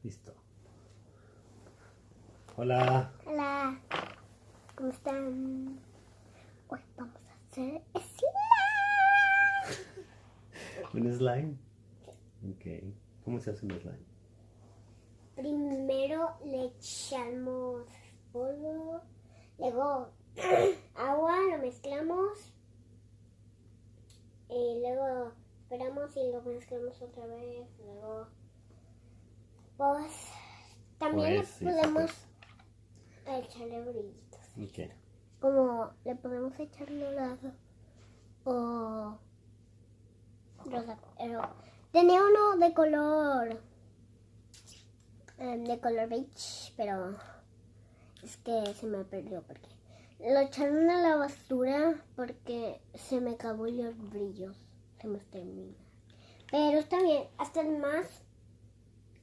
Listo. Hola. Hola. ¿Cómo están? Hoy vamos a hacer slime. ¿Un slime? Ok. ¿Cómo se hace un slime? Primero le echamos polvo, luego agua, lo mezclamos y luego esperamos y lo mezclamos otra vez. Luego, pues, también Pues, sí, le podemos pues. echarle brillitos. Ok. Como le podemos echar dorado o rosa. Pero tenía uno de color beige, pero es que se me perdió porque lo echaron a la basura porque se me acabó los brillos, se me termina. Pero está bien, hasta el más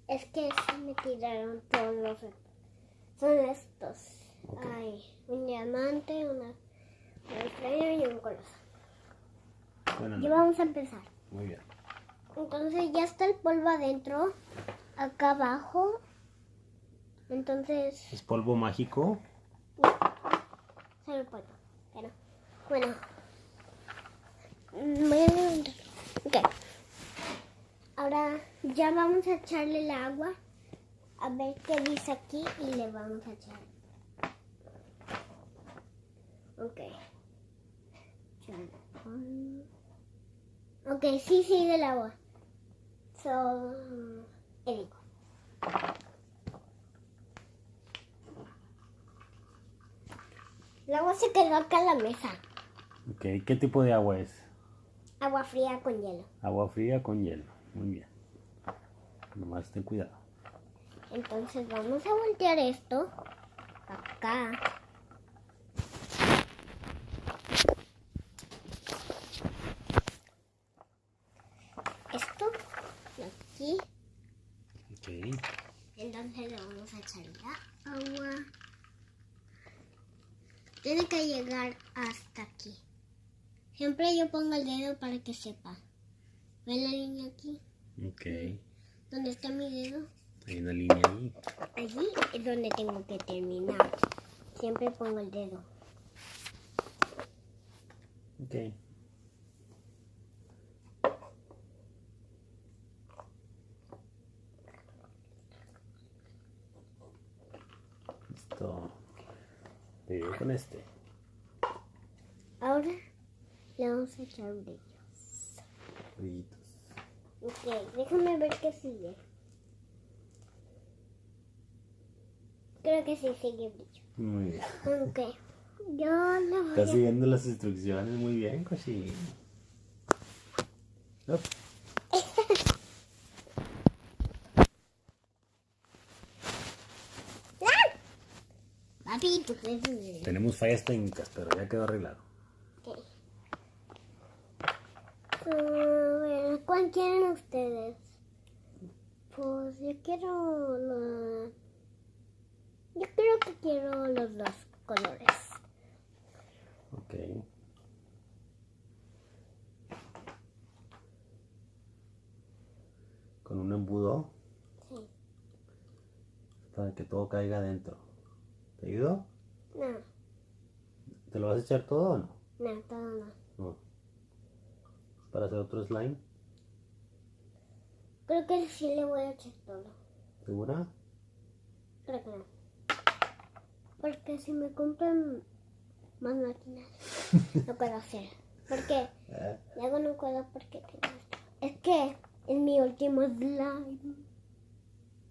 es que se me tiraron todos los son estos. Okay. Hay un diamante, una estrella y un corazón. Bueno, Ya vamos a empezar. muy bien. Entonces ya está el polvo adentro, acá abajo. Entonces ¿Es polvo mágico? solo el polvo. Pero bueno, voy a levantar. Ok. Ahora ya vamos a echarle el agua. A ver qué dice aquí y le vamos a echar. Ok. Ok, sí sigue el agua. Erico. El agua se quedó acá en la mesa. Ok. ¿Qué tipo de agua es? Agua fría con hielo. Agua fría con hielo. Muy bien. Nomás ten cuidado. Entonces vamos a voltear esto acá. Esto aquí. Ok. Entonces le vamos a echar la agua. Tiene que llegar hasta aquí. Siempre yo pongo el dedo para que sepa. ¿Ven la línea aquí? Ok. ¿Dónde está mi dedo? Hay una línea ahí. Allí es donde tengo que terminar. Siempre pongo el dedo. Ok. Listo. Pegué con este. Ahora le vamos a echar brillos. Brillitos. Ok, déjame ver qué sigue. Creo que sí sigue brillo. Muy bien. Ok, yo lo voy Estás a... siguiendo las instrucciones muy bien, Koshi. Up. Papi, ¿tú qué? Tenemos fallas técnicas, pero ya quedó arreglado. Ok. Bueno, ¿cuál quieren ustedes? Pues yo quiero los... Yo creo que quiero los dos colores. Ok. Con un embudo Sí. para que todo caiga adentro. ¿Te ayudo? No, ¿Te lo vas a echar todo o no? no, todo no. No. ¿Para hacer otro slime? Creo que sí le voy a echar todo. ¿Segura? Creo que no. Porque si me compran más máquinas, no puedo hacer. Porque luego no puedo porque tengo esto. Es que es mi último slime.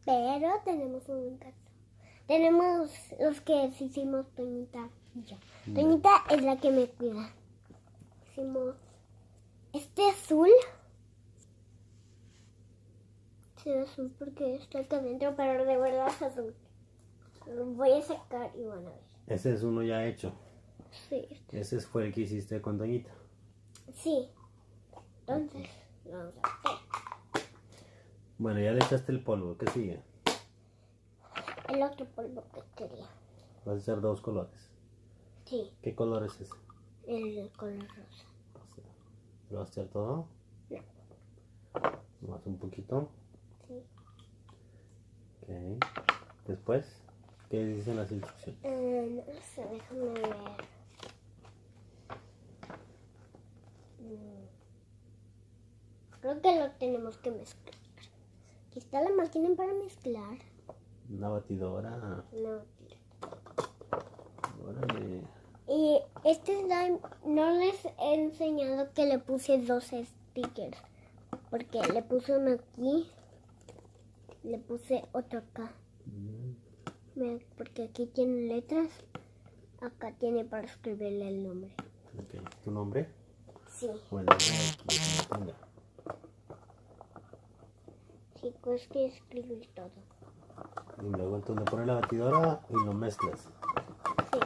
Pero tenemos un en casa. Tenemos los que hicimos Toñita y yo. Toñita es la que me cuida. Hicimos este azul. Sí, azul porque está acá adentro, pero de verdad es azul. Lo voy a sacar y van a ver. Ese es uno ya hecho. Sí. Ese fue el que hiciste con Toñita. Sí. Entonces, vamos a hacer Bueno, ya le echaste el polvo. ¿Qué sigue? el otro polvo que quería. Vas a hacer dos colores. Sí, ¿Qué color es ese? el color rosa. ¿Lo vas a echar todo? No. Más un poquito. Sí. Ok. Después, ¿qué dicen las instrucciones? No sé, déjame ver. Creo que lo tenemos que mezclar. Aquí está la máquina para mezclar. Una batidora. No. Órale. Y este slime no les he enseñado que le puse 2 stickers. Porque le puse uno aquí. Le puse otro acá. Porque aquí tiene letras. Acá tiene para escribirle el nombre. Okay. ¿Tu nombre? Sí. O el nombre de quien tenga. Sí, pues que escribir todo. Y luego entonces le pones la batidora y lo mezclas. Sí.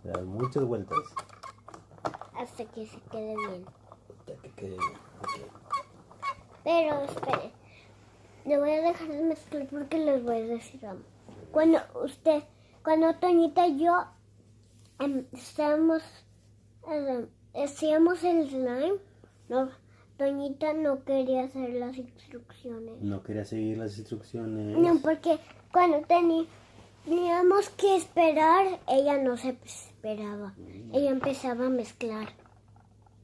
Le das muchas vueltas. Hasta que se quede bien. Hasta que quede bien. Okay. Pero espere. Le voy a dejar de mezclar porque les voy a decir algo. Cuando Toñita y yo hacíamos el slime, Toñita no quería hacer las instrucciones. No quería seguir las instrucciones. No, porque cuando teníamos que esperar, ella no se esperaba. Ella empezaba a mezclar.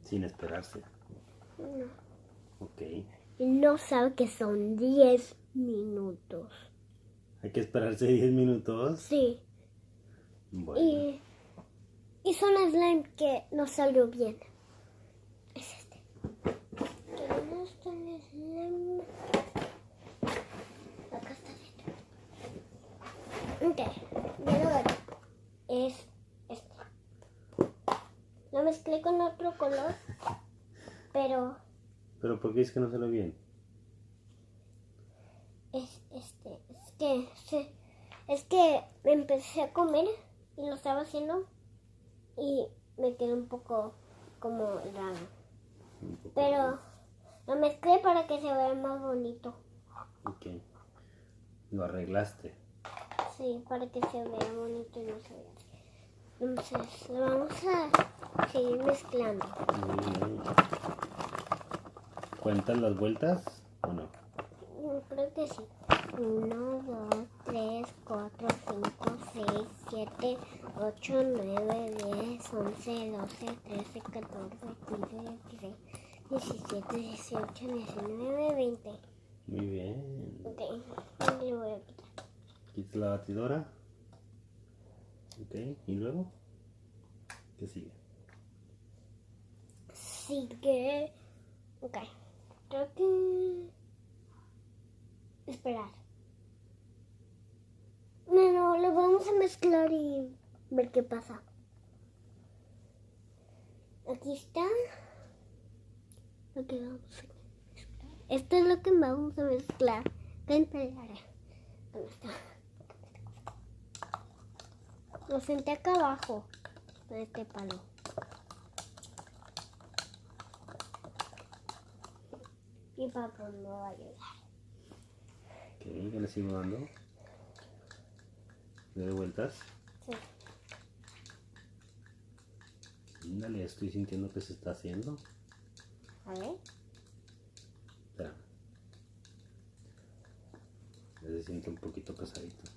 Sin esperarse. No. Ok. Y no sabe que son 10 minutos. Hay que esperarse 10 minutos. Sí. Bueno. Y son slime que no salió bien. Es este. ¿Dónde está el slime? Acá está dentro. Ok. Ya lo veo. Es este. Lo mezclé con otro color. Pero ¿Pero por qué es que no salió bien? es este. Es que me empecé a comer y lo estaba haciendo. Y me quedó un poco como raro. Pero lo mezclé para que se vea más bonito. Ok. Lo arreglaste. Sí, para que se vea bonito y no se vea así. Entonces, lo vamos a seguir mezclando. Muy bien. ¿Cuentas las vueltas o no? Creo que sí. 1, 2, 3, 4, 5, 6, 7, 8, 9, 10, 11, 12, 13, 14, 15, 16, 17, 18, 19, 20. Muy bien. Ok, le voy a quitar. Quitas la batidora. Ok. ¿Y luego? ¿Qué sigue? Sigue. Ok. Creo que. Esperar. No, lo vamos a mezclar y ver qué pasa. Aquí está. Lo que vamos a mezclar. Esto es lo que vamos a mezclar. ¿Dónde está? Lo senté acá abajo. Con este palo. Y papá me va a ayudar. Ok, ¿qué le sigo dando? ¿Le doy vueltas? Sí. Dale, estoy sintiendo que se está haciendo. A ver. Espera. Se siente un poquito pesadito.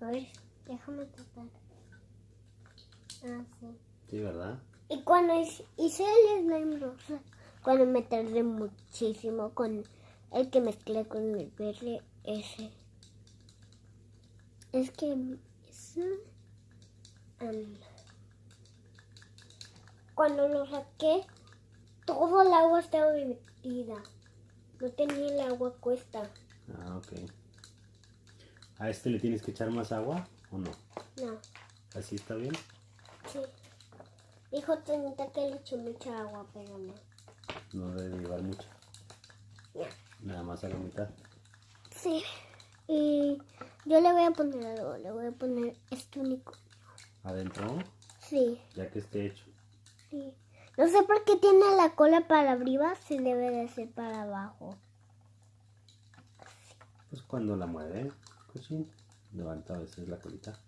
A ver, déjame tratar. Ah, sí. Sí, ¿verdad? Y cuando hice el slime rosa, cuando me tardé muchísimo con el que mezclé con el verde, ese. Es que cuando lo saqué, todo el agua estaba metida. No tenía el agua a cuesta. Ah, ok. ¿A este le tienes que echar más agua o no? No, ¿Así está bien? sí. Dijo Toñita que le echó mucha agua, pero no. No debe llevar mucho. No. Nada más a la mitad. Sí. Y yo le voy a poner algo. Le voy a poner este único. ¿Adentro? Sí, Ya que esté hecho. sí. No sé por qué tiene la cola para arriba. Se debe de hacer para abajo. Pues cuando la mueve, cochín, levanta a veces la colita.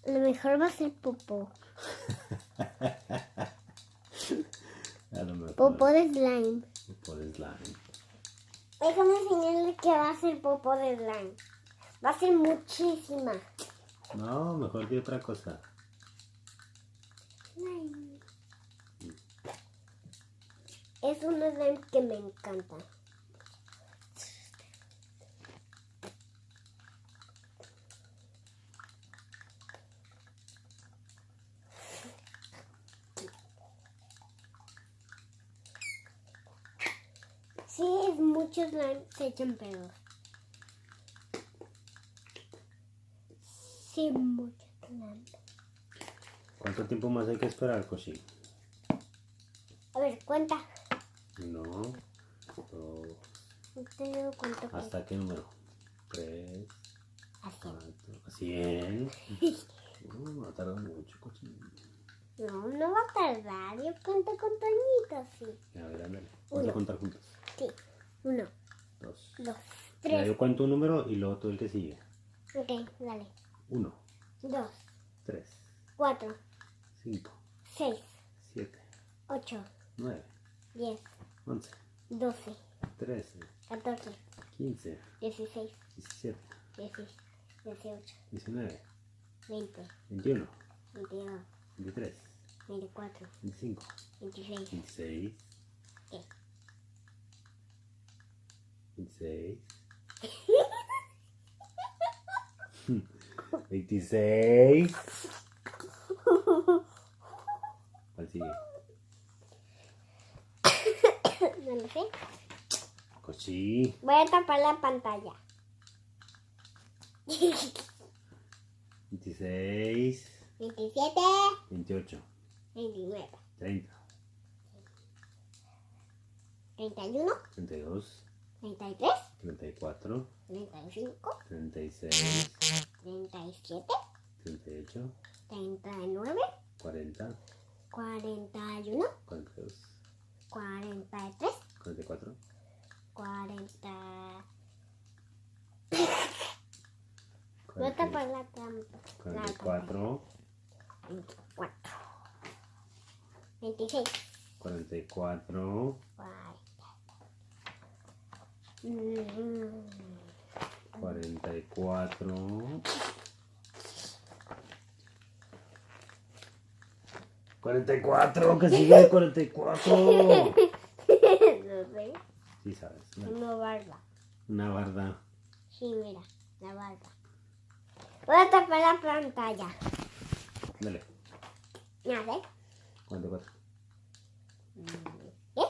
Lo mejor va a ser popó. A lo mejor. Popó de slime. Popó de slime. Déjame enseñarle que va a ser popó de slime. Va a ser muchísima. No, mejor di otra cosa. Slime. Es un slime que me encanta. Si es mucho slime, se echan pedos. Sí, mucho slime. ¿Cuánto tiempo más hay que esperar, Koshi? A ver, cuenta. 1, 2, No te digo cuánto que- ¿hasta qué número? 3, Así. 4, 100. Va a tardar mucho, Koshi. No, no va a tardar. Yo cuento con Toñito, sí. A ver, ándale. Vamos a contar juntos. Sí. 1, 2. 2, Mira, 3. yo cuento un número y luego tú el que sigue. Ok, dale. 1, 2, 3, 4, 5, 6, 7, 8, 9, 10, 11, 12, 13, 14, 15, 16, 17, 18, 19, 20, 21, 22, 23, 24, 25, 26. 26, ¿Qué? 26, 26. ¿Cuál sigue? No lo sé. Koshi. Voy a tapar la pantalla. 26, 27, 28, 29, 30, 31, 32, 33, 34, 35, 36, 37, 38, 39, 40, 41, 42, 43, 44, 40. Voy a tapar la trampa. 44, 24, 26, 44, 44, 44, que sigue 44. No sé. Sí sabes, ¿no? Una barba. Una barda. Sí, mira, la barba. Voy a tapar la pantalla. Dale. A ver. 44, ¿Qué?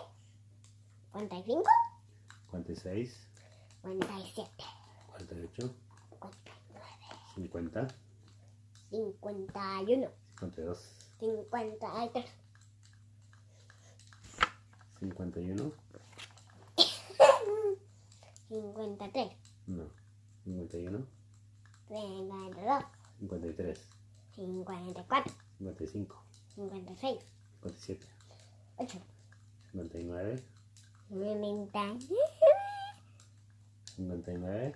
45, 46, 47, 48, 49, 50, 51, 52, 53, 51, 53, no, 51, 52, 53, 54, 55, 56, 57, 8, 59, 90, 59,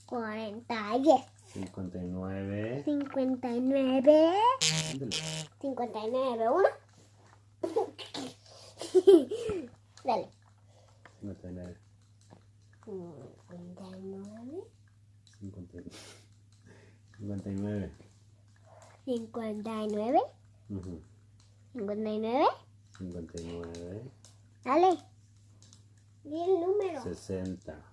40, 10, 59, 59, ándale, 59, 1. Dale. 59, 59, 59, 59, ujú, 59. 59, Dale. Di el número. 60,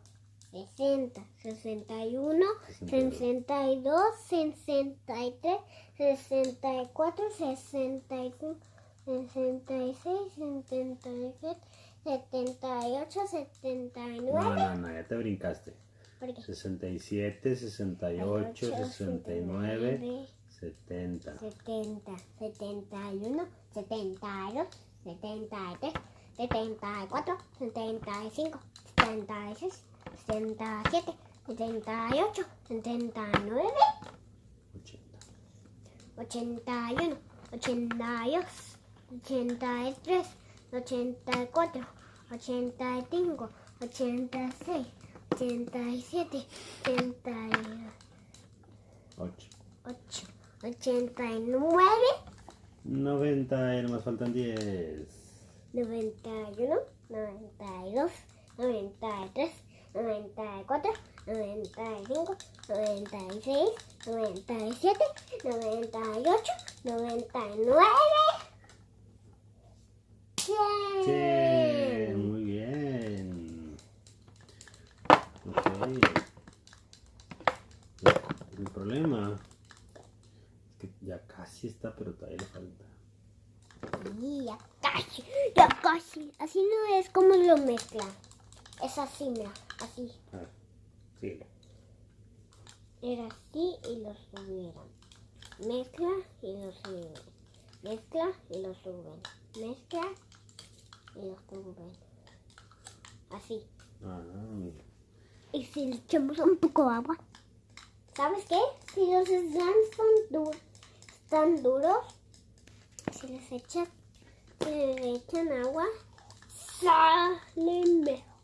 60, 61, 62, 63, 64, 65, 66, 77, 78, 79. no, ya te brincaste. ¿Por qué? 67, 68, 69, 70. 70, 71, 72, 73, 74, 75, 76, 77, 78, 79, 80, 81, 82, 83, 84, 85, 86, 87, 8, 88, 89, 90, y nomás faltan 10. 91, 92, 93, 94, 95, 96, 97, 98, 99. 100. Sí, muy bien. Ok. El problema es que ya casi está, pero todavía le falta. Sí, ya casi, ya casi. Así no es como lo mezclan. Es así, mira, así. A ver, síguele. Era así y lo subieron. Mezcla y lo suben. Mezcla y lo suben. Mezcla y lo suben. Así. Ah, mira. Y si le echamos un poco de agua. ¿Sabes qué? Si los slimes están duros, si les echan agua, salen mejor.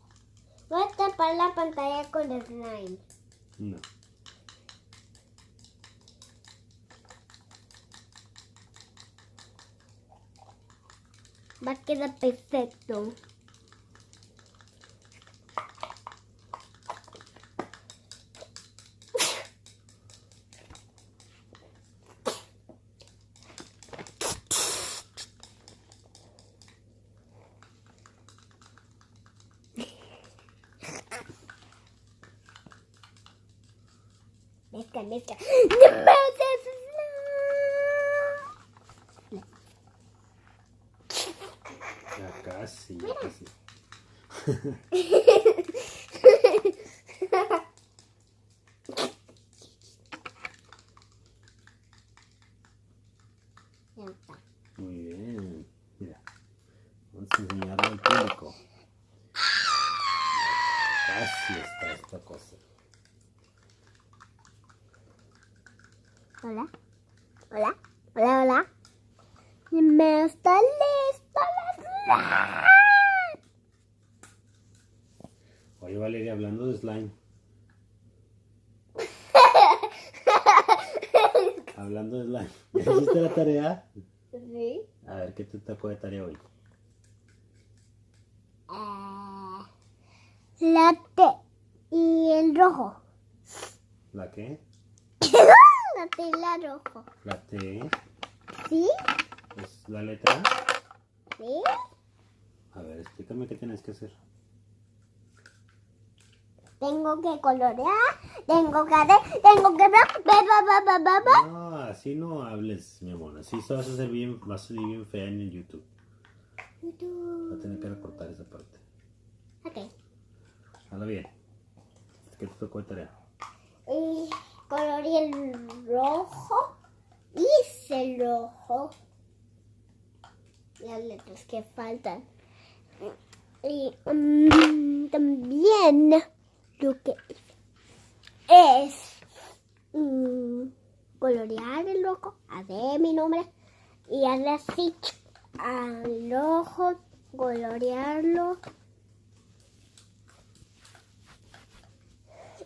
Voy a tapar la pantalla con el slime. No. Va a quedar perfecto. Mezcla, mezcla. Ya casi, ya casi. Ya está. Muy bien. Mira, vamos a enseñarle al público. Casi está esta cosa. Hola, hola, hola, hola. Me está listo la slime. Oye, Valeria, hablando de slime. Hablando de slime. ¿Ya hiciste la tarea? Sí. A ver, ¿qué te tocó de tarea hoy? La T y el rojo. ¿La qué? La T y la rojo. La T ¿Sí? es la letra. ¿Sí? A ver, explícame qué tienes que hacer. Tengo que colorear, tengo que hacer, tengo que ver. No, así no hables, mi amor. Así se vas a hacer bien, vas a salir bien fea en el YouTube. Va a tener que recortar esa parte. Ok. Habla bien. ¿Qué te tocó de tarea? Y coloreé el rojo. Hice el rojo. Las letras que faltan. Y también lo que hice es colorear el rojo, hacer mi nombre y darle así al rojo, colorearlo.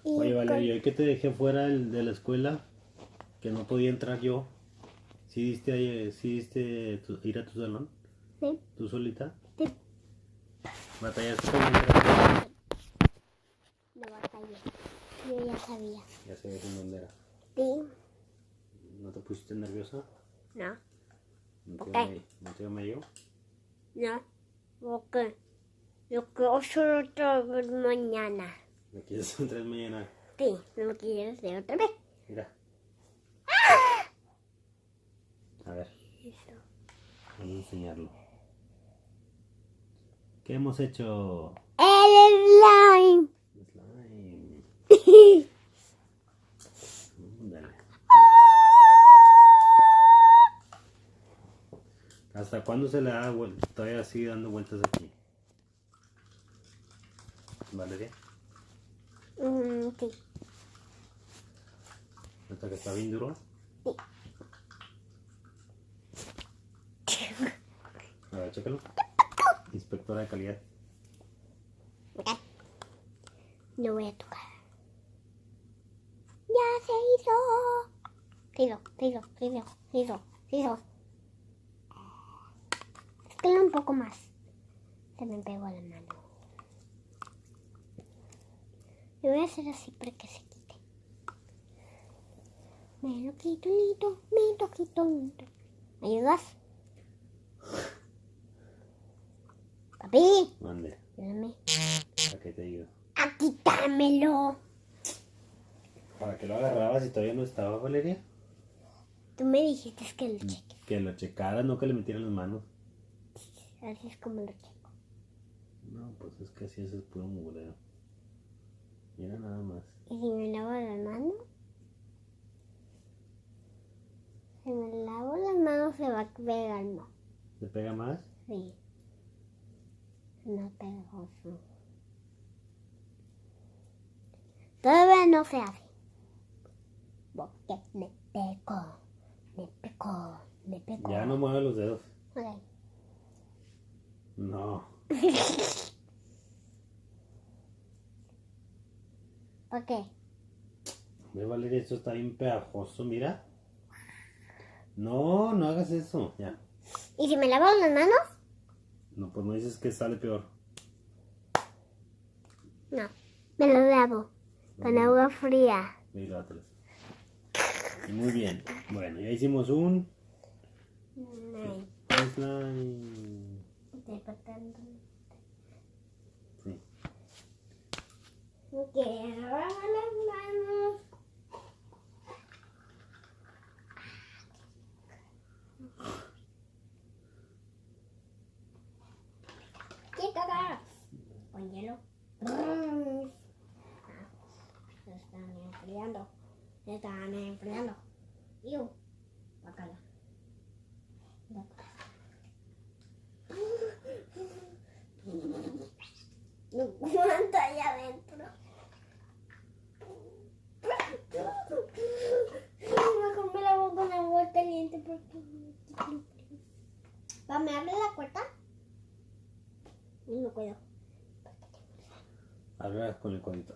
Y Oye, Valeria, ¿y qué te dejé fuera de la escuela? Que no podía entrar yo. ¿Sí diste ir a tu salón? Sí. ¿Tú solita? Sí. ¿Batallaste con entrar? No batallé. Yo ya sabía. Ya sabes en dónde era. Sí. ¿No te pusiste nerviosa? No. ¿No Ok. ¿No te dio medio? No. Ok. Yo quiero solo otra vez mañana. ¿Me quieres entrar mañana? Sí. ¿No me quieres hacer otra vez? Mira. A ver, Eso. vamos a enseñarlo. ¿Qué hemos hecho? El slime. Slime. Dale. ¿Hasta cuándo se le da vuelta? Todavía sigue dando vueltas aquí. ¿Valeria? Sí. ¿Hasta que está bien duro? A ver, chécalo. Inspectora de calidad. Ok. No voy a tocar. Ya se hizo. Se hizo. Mezcla un poco más. Se me pegó la mano. Yo voy a hacer así para que se quite. Me lo quito, nito, nito, quito, nito. ¿Me ayudas? Papi, Mande, ayúdame. ¿para qué te ayudo? A quitármelo. ¿Para qué lo agarrabas si todavía no estaba, Valeria? Tú me dijiste que lo cheque. Que lo checaras, no que le metieran las manos. Así es como lo checo. No, pues es que así eso es puro mugrero. Mira nada más. ¿Y si me lavo las manos? Si me lavo las manos se va a pegar, ¿no? ¿Te pega más? Sí. No pegoso. Todavía no se hace. Porque me pegó. Me pegó. Me pegó. Ya no mueve los dedos. Ok. No. ¿Por qué? Ve, Valeria, esto está bien pegajoso, mira. No, no hagas eso. Ya. ¿Y si me lavo las manos? No, pues no dices que sale peor. No. Me lo lavo. Con agua fría. Y látelas. Muy bien. Bueno, ya hicimos un slime. Estoy cortando. Sí. Quiero lavar las manos. ¡Quítate! Con hielo. Se están enfriando. Se están enfriando. ¡Iu! Bacala. No aguanta ahí adentro. Mejor me lavo con agua caliente porque... ¿Va, me abre la puerta? No me cuido. Habla con el codito.